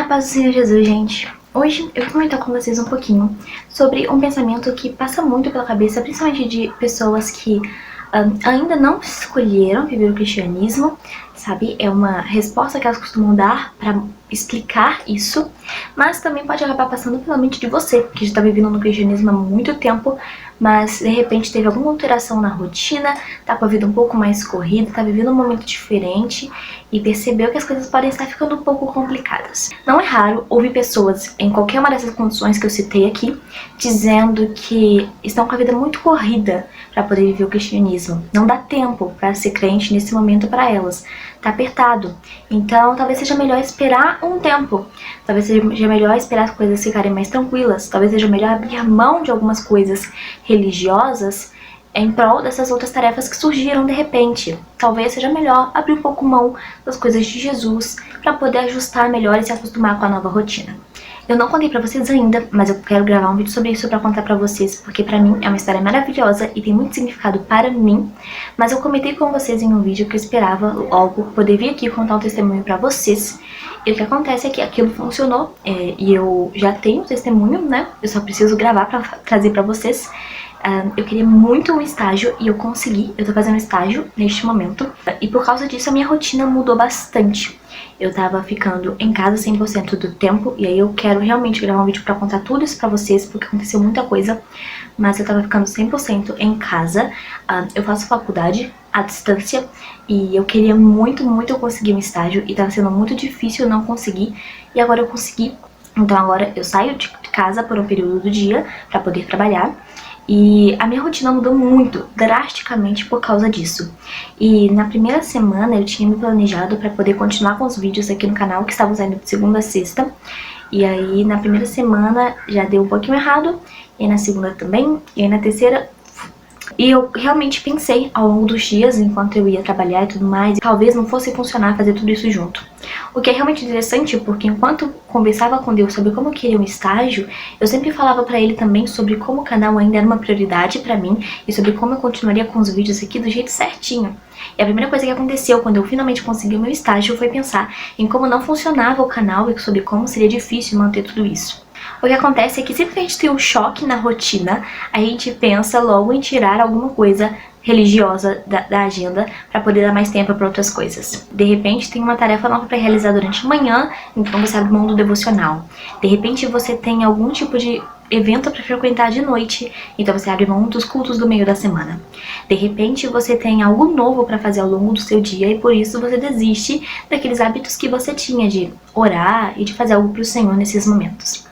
paz do Senhor Jesus, gente. Hoje eu vou comentar com vocês um pouquinho sobre um pensamento que passa muito pela cabeça, principalmente de pessoas que ainda não escolheram viver o cristianismo, sabe? É uma resposta que elas costumam dar para explicar isso, mas também pode acabar passando pela mente de você, que já está vivendo no cristianismo há muito tempo, mas de repente teve alguma alteração na rotina, tá com a vida um pouco mais corrida, tá vivendo um momento diferente e percebeu que as coisas podem estar ficando um pouco complicadas. Não é raro ouvir pessoas em qualquer uma dessas condições que eu citei aqui, dizendo que estão com a vida muito corrida para poder viver o cristianismo. Não dá tempo para ser crente nesse momento para elas. Tá apertado. Então talvez seja melhor esperar um tempo. Talvez seja melhor esperar as coisas ficarem mais tranquilas. Talvez seja melhor abrir mão de algumas coisas religiosas em prol dessas outras tarefas que surgiram de repente. Talvez seja melhor abrir um pouco mão das coisas de Jesus para poder ajustar melhor e se acostumar com a nova rotina. Eu não contei pra vocês ainda, mas eu quero gravar um vídeo sobre isso pra contar pra vocês, porque pra mim é uma história maravilhosa e tem muito significado para mim. Mas eu comentei com vocês em um vídeo que eu esperava logo poder vir aqui contar um testemunho pra vocês. E o que acontece é que aquilo funcionou e eu já tenho testemunho, né? Eu só preciso gravar pra trazer pra vocês. Eu queria muito um estágio e eu consegui. Eu tô fazendo estágio neste momento. E por causa disso a minha rotina mudou bastante. Eu tava ficando em casa 100% do tempo. E aí eu quero realmente gravar um vídeo pra contar tudo isso pra vocês, porque aconteceu muita coisa. Mas eu tava ficando 100% em casa. Eu faço faculdade à distância e eu queria muito conseguir um estágio. E tava sendo muito difícil eu não conseguir. E agora eu consegui. Então agora eu saio de casa por um período do dia pra poder trabalhar. E a minha rotina mudou muito, drasticamente por causa disso. E na primeira semana eu tinha me planejado para poder continuar com os vídeos aqui no canal, que estavam saindo de segunda a sexta. E aí na primeira semana já deu um pouquinho errado, e aí na segunda também, e aí na terceira... E eu realmente pensei ao longo dos dias, enquanto eu ia trabalhar e tudo mais, talvez não fosse funcionar fazer tudo isso junto. O que é realmente interessante, porque enquanto conversava com Deus sobre como eu queria um estágio, eu sempre falava pra ele também sobre como o canal ainda era uma prioridade pra mim e sobre como eu continuaria com os vídeos aqui do jeito certinho. E a primeira coisa que aconteceu quando eu finalmente consegui o meu estágio foi pensar em como não funcionava o canal e sobre como seria difícil manter tudo isso. O que acontece é que sempre que a gente tem um choque na rotina, a gente pensa logo em tirar alguma coisa religiosa da agenda para poder dar mais tempo para outras coisas. De repente tem uma tarefa nova para realizar durante a manhã, então você abre mão do devocional. De repente você tem algum tipo de evento para frequentar de noite, então você abre mão dos cultos do meio da semana. De repente você tem algo novo para fazer ao longo do seu dia e por isso você desiste daqueles hábitos que você tinha de orar e de fazer algo para o Senhor nesses momentos.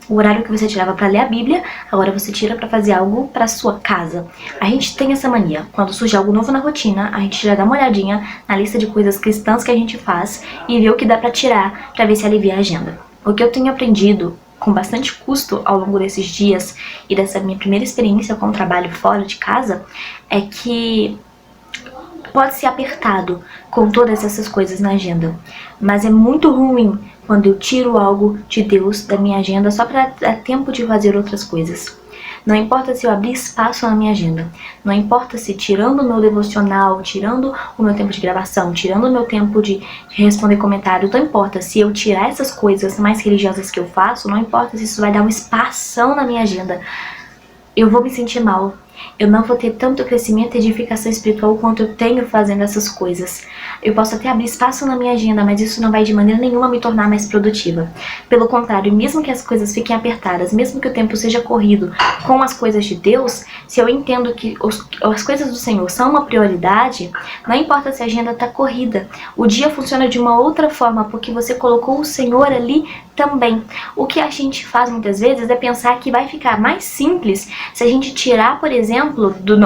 O horário que você tirava para ler a Bíblia, agora você tira para fazer algo para sua casa. A gente tem essa mania. Quando surge algo novo na rotina, a gente já dá uma olhadinha na lista de coisas cristãs que a gente faz e vê o que dá para tirar para ver se alivia a agenda. O que eu tenho aprendido com bastante custo ao longo desses dias e dessa minha primeira experiência com o trabalho fora de casa é que pode ser apertado com todas essas coisas na agenda, mas é muito ruim quando eu tiro algo de Deus da minha agenda só para dar tempo de fazer outras coisas. Não importa se eu abrir espaço na minha agenda, não importa se tirando o meu devocional, tirando o meu tempo de gravação, tirando o meu tempo de responder comentários, não importa se eu tirar essas coisas mais religiosas que eu faço, não importa se isso vai dar um espação na minha agenda, eu vou me sentir mal. Eu não vou ter tanto crescimento e edificação espiritual quanto eu tenho fazendo essas coisas. Eu posso até abrir espaço na minha agenda, mas isso não vai de maneira nenhuma me tornar mais produtiva. Pelo contrário, mesmo que as coisas fiquem apertadas, mesmo que o tempo seja corrido com as coisas de Deus, se eu entendo que as coisas do Senhor são uma prioridade, não importa se a agenda está corrida. O dia funciona de uma outra forma, porque você colocou o Senhor ali também. O que a gente faz muitas vezes é pensar que vai ficar mais simples se a gente tirar, por exemplo,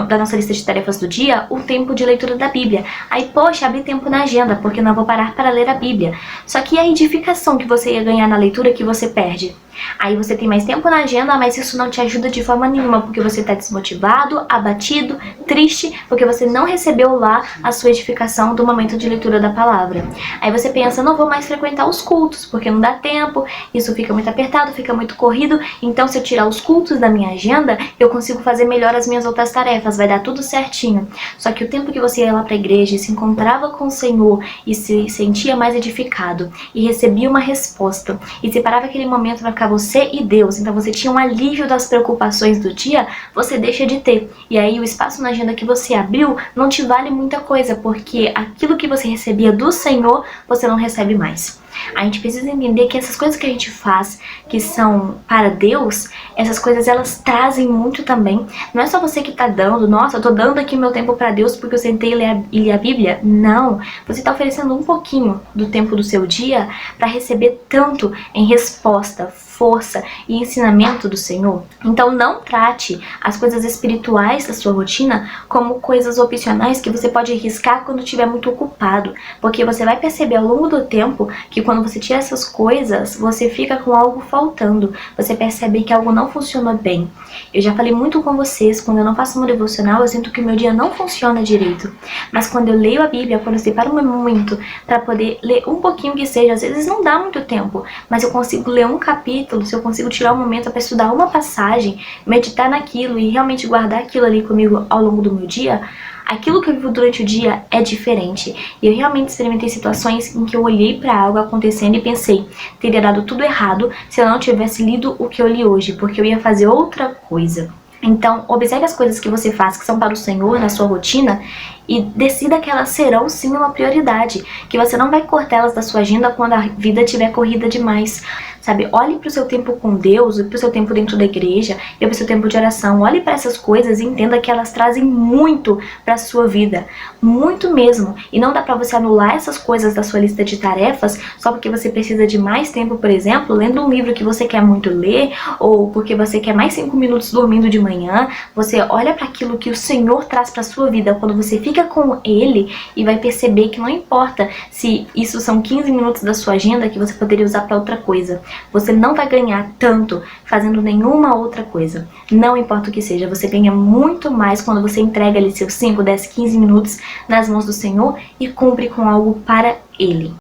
da nossa lista de tarefas do dia, o tempo de leitura da Bíblia. Aí, poxa, abri tempo na agenda, porque não vou parar para ler a Bíblia. Só que a edificação que você ia ganhar na leitura que você perde? Aí você tem mais tempo na agenda, mas isso não te ajuda de forma nenhuma, porque você está desmotivado, abatido, triste, porque você não recebeu lá a sua edificação do momento de leitura da palavra. Aí você pensa, não vou mais frequentar os cultos, porque não dá tempo, isso fica muito apertado, fica muito corrido, então se eu tirar os cultos da minha agenda, eu consigo fazer melhor as minhas outras tarefas, vai dar tudo certinho. Só que o tempo que você ia lá para a igreja e se encontrava com o Senhor e se sentia mais edificado e recebia uma resposta e separava aquele momento para ficar você e Deus, então você tinha um alívio das preocupações do dia, você deixa de ter. E aí o espaço na agenda que você abriu não te vale muita coisa, porque aquilo que você recebia do Senhor, você não recebe mais. A gente precisa entender que essas coisas que a gente faz, que são para Deus, essas coisas elas trazem muito também. Não é só você que está dando, nossa, eu tô dando aqui meu tempo para Deus porque eu sentei e li a Bíblia. Não, você está oferecendo um pouquinho do tempo do seu dia para receber tanto em resposta, força e ensinamento do Senhor. Então não trate as coisas espirituais da sua rotina como coisas opcionais que você pode arriscar quando estiver muito ocupado, porque você vai perceber ao longo do tempo que quando você tira essas coisas, você fica com algo faltando, você percebe que algo não funciona bem. Eu já falei muito com vocês, quando eu não faço uma devocional, eu sinto que o meu dia não funciona direito, mas quando eu leio a Bíblia, quando eu separo um momento para poder ler um pouquinho que seja, às vezes não dá muito tempo, mas eu consigo ler um capítulo, se eu consigo tirar um momento para estudar uma passagem, meditar naquilo e realmente guardar aquilo ali comigo ao longo do meu dia, aquilo que eu vivo durante o dia é diferente. E eu realmente experimentei situações em que eu olhei para algo acontecendo e pensei, teria dado tudo errado se eu não tivesse lido o que eu li hoje, porque eu ia fazer outra coisa. Então, observe as coisas que você faz que são para o Senhor na sua rotina e decida que elas serão sim uma prioridade, que você não vai cortá-las da sua agenda quando a vida estiver corrida demais. Sabe, olhe para o seu tempo com Deus, para o seu tempo dentro da igreja e para o seu tempo de oração. Olhe para essas coisas e entenda que elas trazem muito para a sua vida, muito mesmo. E não dá para você anular essas coisas da sua lista de tarefas só porque você precisa de mais tempo, por exemplo, lendo um livro que você quer muito ler, ou porque você quer mais 5 minutos dormindo de manhã. Você olha para aquilo que o Senhor traz para a sua vida quando você fica com Ele e vai perceber que não importa se isso são 15 minutos da sua agenda que você poderia usar para outra coisa. Você não vai ganhar tanto fazendo nenhuma outra coisa. Não importa o que seja, você ganha muito mais quando você entrega ali seus 5, 10, 15 minutos nas mãos do Senhor e cumpre com algo para Ele.